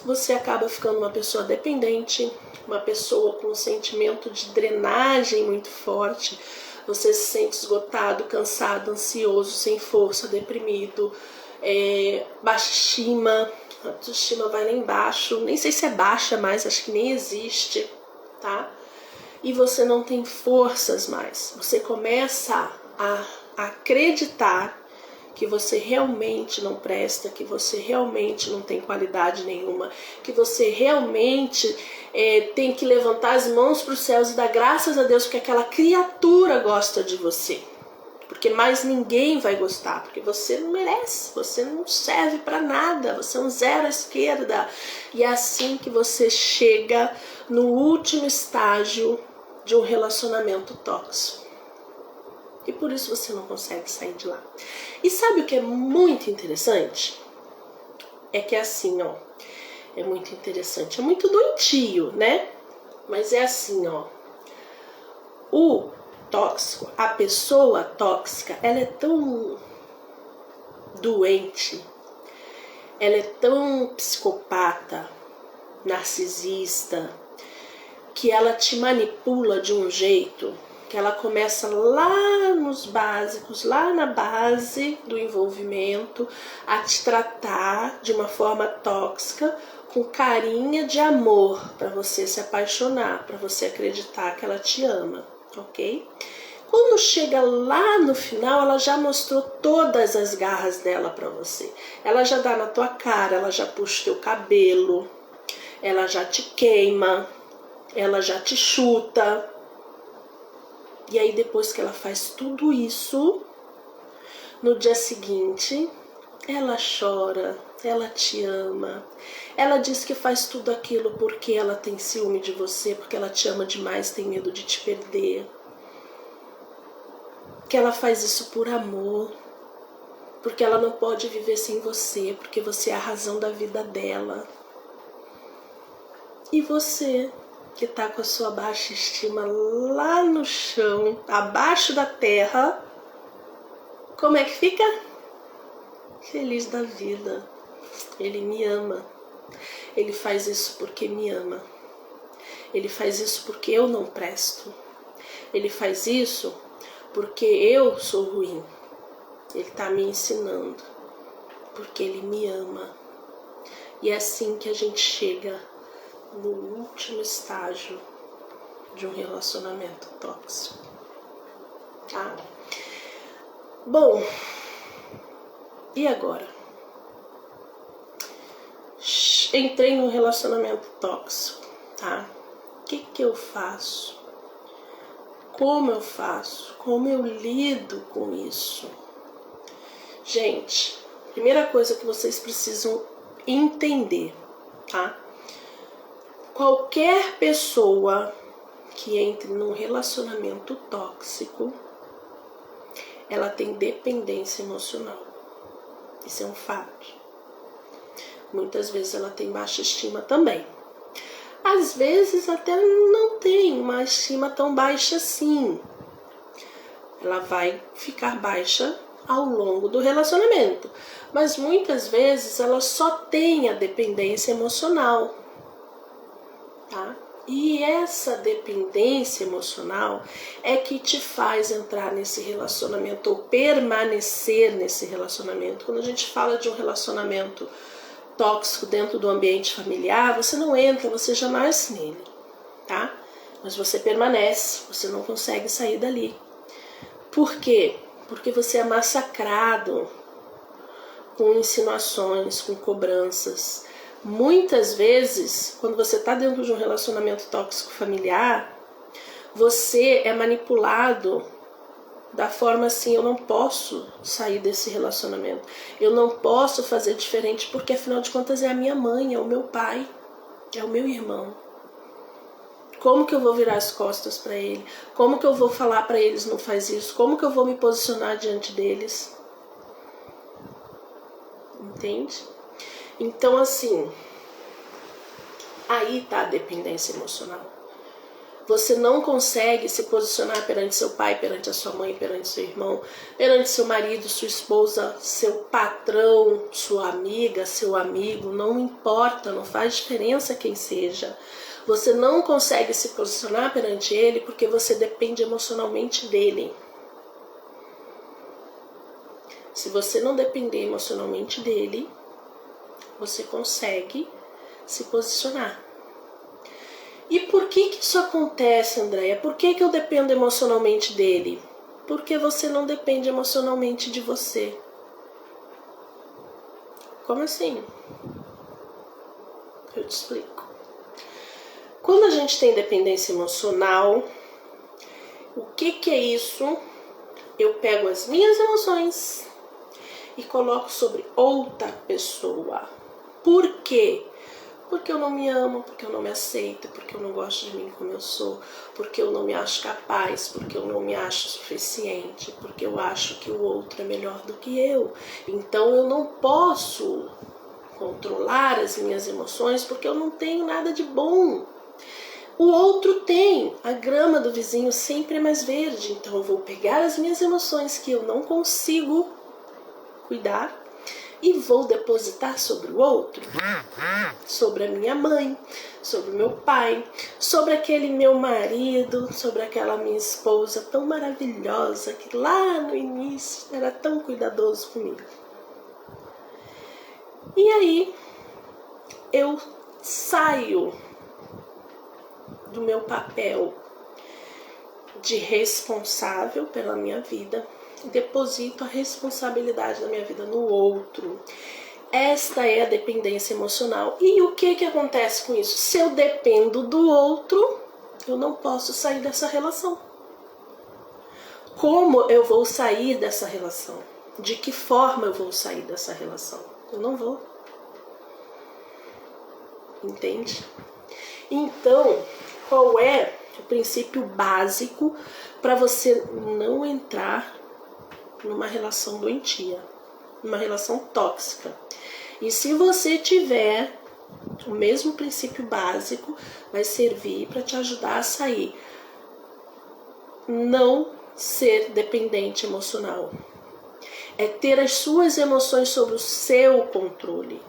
você acaba ficando uma pessoa dependente, uma pessoa com um sentimento de drenagem muito forte. Você se sente esgotado, cansado, ansioso, sem força, deprimido, baixa estima, a autoestima vai lá embaixo, nem sei se é baixa mais, acho que nem existe, tá? E você não tem forças mais, você começa a acreditar que você realmente não presta, que você realmente não tem qualidade nenhuma, que você realmente tem que levantar as mãos para os céus e dar graças a Deus porque aquela criatura gosta de você. Porque mais ninguém vai gostar, porque você não merece, você não serve para nada, você é um zero à esquerda. E é assim que você chega no último estágio de um relacionamento tóxico. E por isso você não consegue sair de lá. E sabe o que é muito interessante? É que é assim, ó. É muito interessante. É muito doentio, né? Mas é assim, ó. O tóxico, a pessoa tóxica, ela é tão doente, ela é tão psicopata, narcisista, que ela te manipula de um jeito que ela começa lá nos básicos, lá na base do envolvimento, a te tratar de uma forma tóxica, com carinha de amor, para você se apaixonar, para você acreditar que ela te ama, ok? Quando chega lá no final, ela já mostrou todas as garras dela para você. Ela já dá na tua cara, ela já puxa teu cabelo, ela já te queima, ela já te chuta. E aí depois que ela faz tudo isso, no dia seguinte, ela chora, ela te ama. Ela diz que faz tudo aquilo porque ela tem ciúme de você, porque ela te ama demais, tem medo de te perder. Que ela faz isso por amor, porque ela não pode viver sem você, porque você é a razão da vida dela. E você, que tá com a sua baixa estima lá no chão, abaixo da terra, como é que fica? Feliz da vida. Ele me ama. Ele faz isso porque me ama. Ele faz isso porque eu não presto. Ele faz isso porque eu sou ruim. Ele tá me ensinando. Porque ele me ama. E é assim que a gente chega no último estágio de um relacionamento tóxico, tá? Bom, e agora? Entrei num relacionamento tóxico, tá? O que eu faço? Como eu faço? Como eu lido com isso? Gente, primeira coisa que vocês precisam entender, tá? Qualquer pessoa que entre num relacionamento tóxico, ela tem dependência emocional. Isso é um fato. Muitas vezes ela tem baixa estima também. Às vezes até não tem uma estima tão baixa assim. Ela vai ficar baixa ao longo do relacionamento. Mas muitas vezes ela só tem a dependência emocional, tá? E essa dependência emocional é que te faz entrar nesse relacionamento ou permanecer nesse relacionamento. Quando a gente fala de um relacionamento tóxico dentro do ambiente familiar, você não entra, você já nasce nele, tá? Mas você permanece, você não consegue sair dali. Por quê? Porque você é massacrado com insinuações, com cobranças. Muitas vezes, quando você está dentro de um relacionamento tóxico familiar, você é manipulado da forma assim: eu não posso sair desse relacionamento, eu não posso fazer diferente, porque afinal de contas é a minha mãe, é o meu pai, é o meu irmão. Como que eu vou virar as costas para ele? Como que eu vou falar para eles não faz isso? Como que eu vou me posicionar diante deles? Entende? Então assim, aí tá a dependência emocional. Você não consegue se posicionar perante seu pai, perante a sua mãe, perante seu irmão, perante seu marido, sua esposa, seu patrão, sua amiga, seu amigo, não importa, não faz diferença quem seja. Você não consegue se posicionar perante ele porque você depende emocionalmente dele. Se você não depender emocionalmente dele, você consegue se posicionar. E por que isso acontece, Andréia? Por que eu dependo emocionalmente dele? Porque você não depende emocionalmente de você. Como assim? Eu te explico. Quando a gente tem dependência emocional, o que é isso? Eu pego as minhas emoções e coloco sobre outra pessoa. Por quê? Porque eu não me amo, porque eu não me aceito, porque eu não gosto de mim como eu sou, porque eu não me acho capaz, porque eu não me acho suficiente, porque eu acho que o outro é melhor do que eu. Então eu não posso controlar as minhas emoções porque eu não tenho nada de bom. O outro tem, a grama do vizinho sempre é mais verde, então eu vou pegar as minhas emoções que eu não consigo cuidar e vou depositar sobre o outro, sobre a minha mãe, sobre o meu pai, sobre aquele meu marido, sobre aquela minha esposa tão maravilhosa que lá no início era tão cuidadoso comigo. E aí eu saio do meu papel de responsável pela minha vida, deposito a responsabilidade da minha vida no outro. Esta é a dependência emocional. E o que acontece com isso? Se eu dependo do outro, eu não posso sair dessa relação. Como eu vou sair dessa relação? De que forma eu vou sair dessa relação? Eu não vou. Entende? Então, qual é o princípio básico para você não entrar numa relação doentia, numa relação tóxica? E se você tiver o mesmo princípio básico, vai servir para te ajudar a sair. Não ser dependente emocional. É ter as suas emoções sob o seu controle.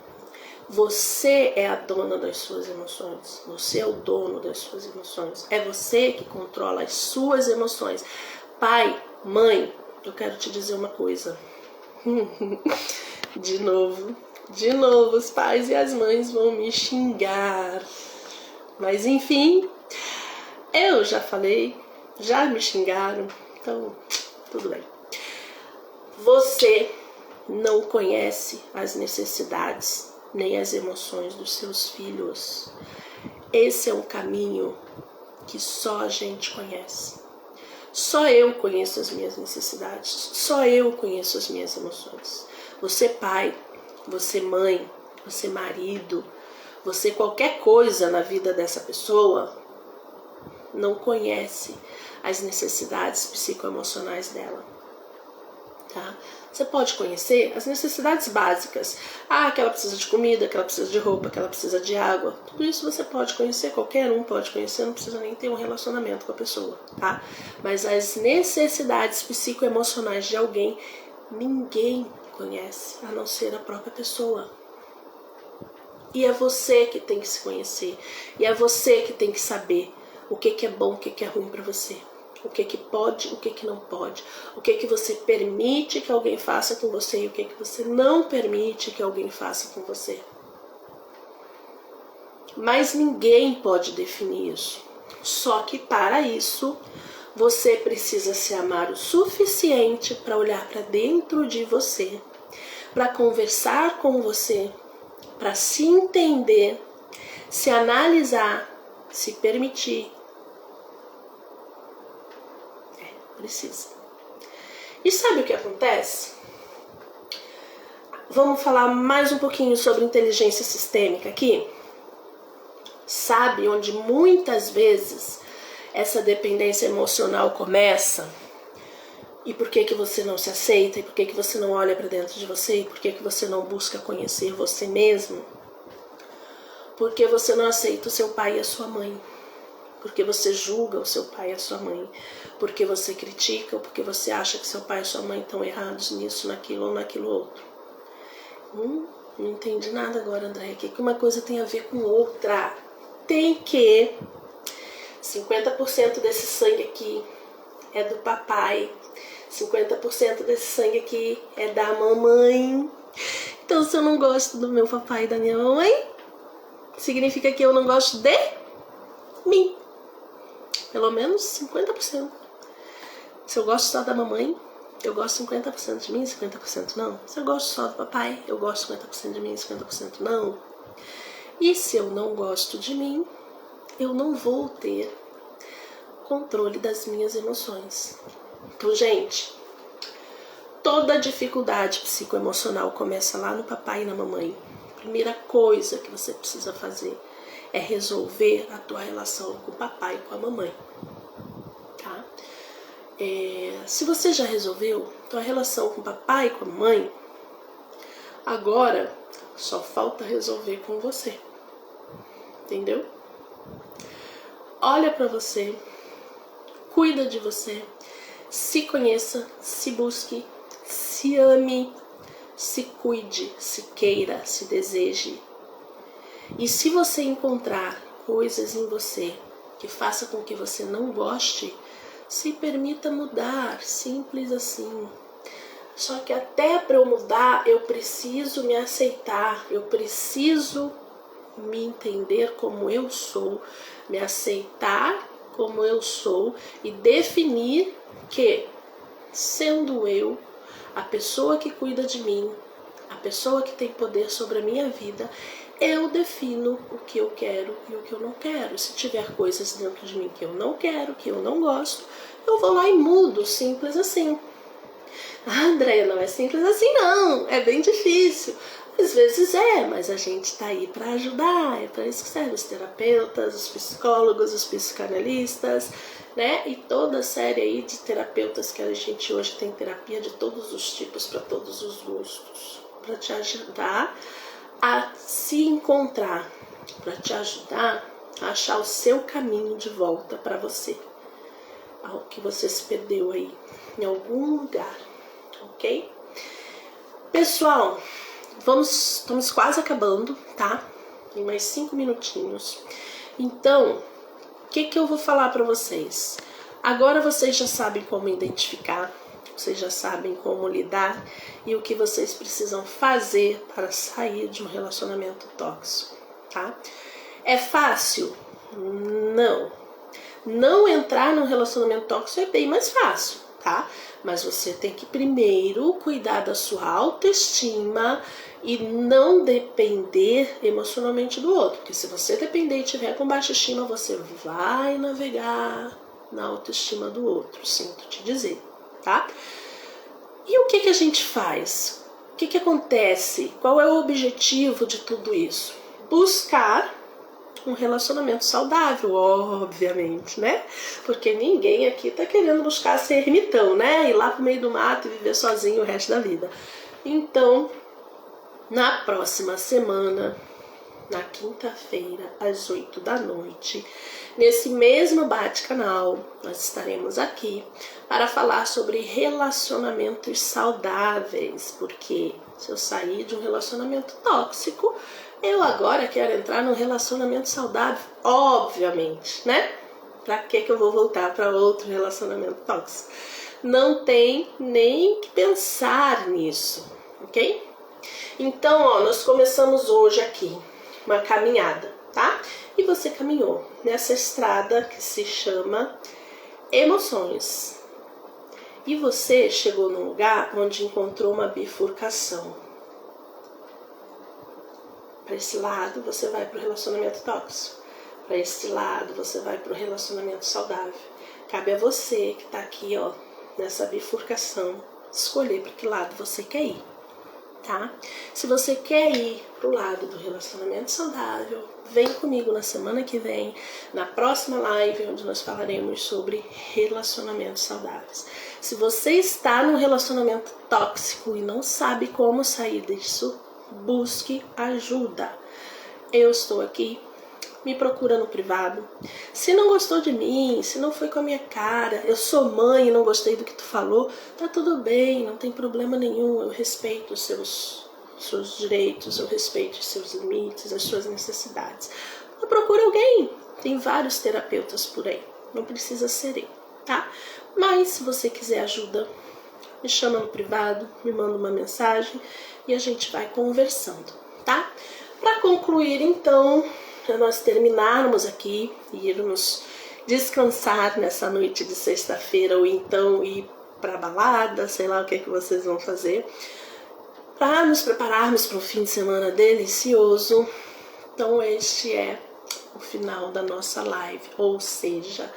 Você é a dona das suas emoções. Você é o dono das suas emoções. É você que controla as suas emoções. Pai, mãe, eu quero te dizer uma coisa. De novo, os pais e as mães vão me xingar. Mas enfim, eu já falei, já me xingaram, então tudo bem. Você não conhece as necessidades nem as emoções dos seus filhos. Esse é um caminho que só a gente conhece. Só eu conheço as minhas necessidades, só eu conheço as minhas emoções. Você pai, você mãe, você marido, você qualquer coisa na vida dessa pessoa, não conhece as necessidades psicoemocionais dela, tá? Você pode conhecer as necessidades básicas. Que ela precisa de comida, que ela precisa de roupa, que ela precisa de água. Tudo isso você pode conhecer, qualquer um pode conhecer, não precisa nem ter um relacionamento com a pessoa, tá? Mas as necessidades psicoemocionais de alguém, ninguém conhece, a não ser a própria pessoa. E é você que tem que se conhecer. E é você que tem que saber o que é bom, o que é ruim pra você. O que pode, o que não pode. O que você permite que alguém faça com você e o que você não permite que alguém faça com você. Mas ninguém pode definir isso. Só que para isso, você precisa se amar o suficiente para olhar para dentro de você, para conversar com você, para se entender, se analisar, se permitir. Precisa. E sabe o que acontece? Vamos falar mais um pouquinho sobre inteligência sistêmica aqui. Sabe onde muitas vezes essa dependência emocional começa? E por que você não se aceita? E por que você não olha para dentro de você? E por que você não busca conhecer você mesmo? Porque você não aceita o seu pai e a sua mãe. Porque você julga o seu pai e a sua mãe. Porque você critica ou porque você acha que seu pai e sua mãe estão errados nisso, naquilo ou naquilo outro. Não entendi nada agora, André. O que uma coisa tem a ver com outra? Tem que 50% desse sangue aqui é do papai, 50% desse sangue aqui é da mamãe. Então, se eu não gosto do meu papai e da minha mamãe, significa que eu não gosto de mim. Pelo menos 50%. Se eu gosto só da mamãe, eu gosto 50% de mim, 50% não. Se eu gosto só do papai, eu gosto 50% de mim, 50% não. E se eu não gosto de mim, eu não vou ter controle das minhas emoções. Então, gente, toda dificuldade psicoemocional começa lá no papai e na mamãe. Primeira coisa que você precisa fazer é resolver a tua relação com o papai e com a mamãe, tá? Se você já resolveu tua relação com o papai e com a mamãe, agora só falta resolver com você, entendeu? Olha pra você, cuida de você, se conheça, se busque, se ame, se cuide, se queira, se deseje. E se você encontrar coisas em você que faça com que você não goste, se permita mudar, simples assim. Só que até para eu mudar, eu preciso me aceitar, eu preciso me entender como eu sou, me aceitar como eu sou e definir que, sendo eu, a pessoa que cuida de mim, a pessoa que tem poder sobre a minha vida, eu defino o que eu quero e o que eu não quero. Se tiver coisas dentro de mim que eu não quero, que eu não gosto, eu vou lá e mudo, simples assim. Andréia, não é simples assim não, é bem difícil. Às vezes mas a gente tá aí para ajudar, é para isso que servem os terapeutas, os psicólogos, os psicanalistas, né? E toda a série aí de terapeutas que a gente hoje tem terapia de todos os tipos, para todos os gostos, para te ajudar a se encontrar, para te ajudar a achar o seu caminho de volta para você, ao que você se perdeu aí em algum lugar, ok? Pessoal, estamos quase acabando, tá? Tem mais 5 minutinhos. Então, o que eu vou falar para vocês? Agora vocês já sabem como identificar, vocês já sabem como lidar e o que vocês precisam fazer para sair de um relacionamento tóxico, tá? É fácil? Não. Não entrar num relacionamento tóxico é bem mais fácil, tá? Mas você tem que primeiro cuidar da sua autoestima e não depender emocionalmente do outro. Porque se você depender e tiver com baixa estima, você vai navegar na autoestima do outro, sinto te dizer, tá? E o que a gente faz? O que acontece? Qual é o objetivo de tudo isso? Buscar um relacionamento saudável, obviamente, né? Porque ninguém aqui tá querendo buscar ser ermitão, né? Ir lá pro meio do mato e viver sozinho o resto da vida. Então, na próxima semana, na quinta-feira, às 8 da noite, nesse mesmo bate-canal, nós estaremos aqui para falar sobre relacionamentos saudáveis, porque se eu sair de um relacionamento tóxico, eu agora quero entrar num relacionamento saudável, obviamente, né? Pra que eu vou voltar para outro relacionamento tóxico? Não tem nem que pensar nisso, ok? Então, ó, nós começamos hoje aqui uma caminhada, tá? E você caminhou nessa estrada que se chama emoções. E você chegou num lugar onde encontrou uma bifurcação. Para esse lado você vai para o relacionamento tóxico. Para esse lado você vai para o relacionamento saudável. Cabe a você que está aqui, ó, nessa bifurcação, escolher para que lado você quer ir, tá? Se você quer ir para o lado do relacionamento saudável, vem comigo na semana que vem, na próxima live, onde nós falaremos sobre relacionamentos saudáveis. Se você está num relacionamento tóxico e não sabe como sair disso, busque ajuda. Eu estou aqui, me procura no privado. Se não gostou de mim, se não foi com a minha cara, eu sou mãe e não gostei do que tu falou, tá tudo bem, não tem problema nenhum. Eu respeito os seus direitos, eu respeito os seus limites, as suas necessidades. Mas procure alguém, tem vários terapeutas por aí, não precisa ser eu, tá? Mas se você quiser ajuda, me chama no privado, me manda uma mensagem e a gente vai conversando, tá? Para concluir, então, para nós terminarmos aqui e irmos descansar nessa noite de sexta-feira, ou então ir para balada, sei lá o que vocês vão fazer, para nos prepararmos para um fim de semana delicioso. Então este é o final da nossa live, ou seja,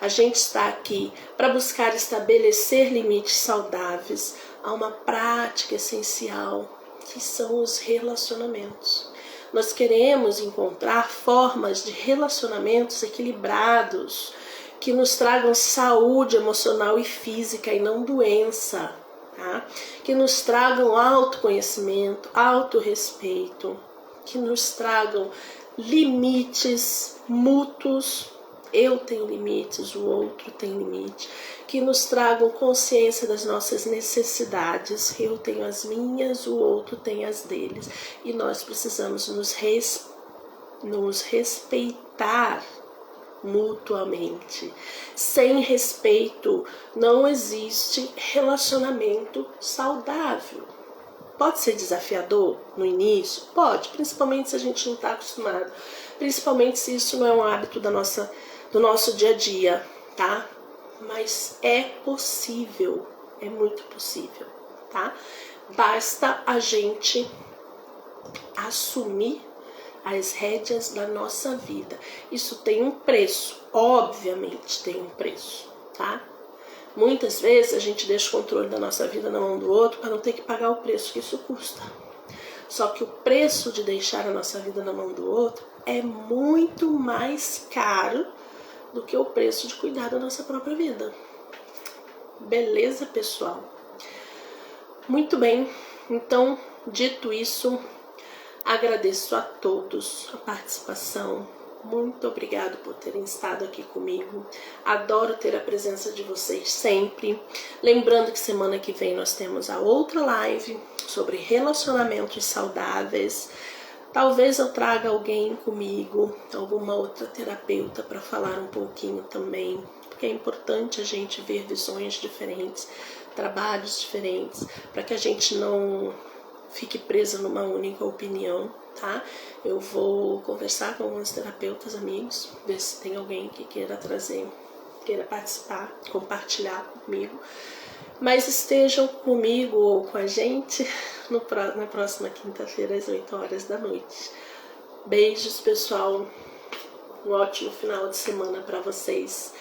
a gente está aqui para buscar estabelecer limites saudáveis a uma prática essencial que são os relacionamentos. Nós queremos encontrar formas de relacionamentos equilibrados que nos tragam saúde emocional e física e não doença, tá? Que nos tragam autoconhecimento, autorrespeito, que nos tragam limites mútuos. Eu tenho limites, o outro tem limite, que nos tragam consciência das nossas necessidades. Eu tenho as minhas, o outro tem as deles, e nós precisamos nos respeitar mutuamente. Sem respeito não existe relacionamento saudável. Pode ser desafiador no início? Pode, principalmente se a gente não está acostumado, principalmente se isso não é um hábito do nosso dia a dia, tá? Mas é possível, é muito possível, tá? Basta a gente assumir as rédeas da nossa vida. Isso tem um preço, obviamente tem um preço, tá? Muitas vezes a gente deixa o controle da nossa vida na mão do outro para não ter que pagar o preço que isso custa. Só que o preço de deixar a nossa vida na mão do outro é muito mais caro do que o preço de cuidar da nossa própria vida. Beleza, pessoal? Muito bem, então, dito isso, agradeço a todos a participação. Muito obrigado por terem estado aqui comigo. Adoro ter a presença de vocês sempre. Lembrando que semana que vem nós temos a outra live sobre relacionamentos saudáveis. Talvez eu traga alguém comigo, alguma outra terapeuta para falar um pouquinho também, porque é importante a gente ver visões diferentes, trabalhos diferentes, para que a gente não fique presa numa única opinião, tá? Eu vou conversar com alguns terapeutas amigos, ver se tem alguém que queira participar, compartilhar comigo. Mas estejam comigo ou com a gente na próxima quinta-feira às 8 horas da noite. Beijos, pessoal. Um ótimo final de semana para vocês.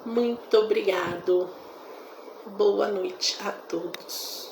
Muito obrigado. Boa noite a todos.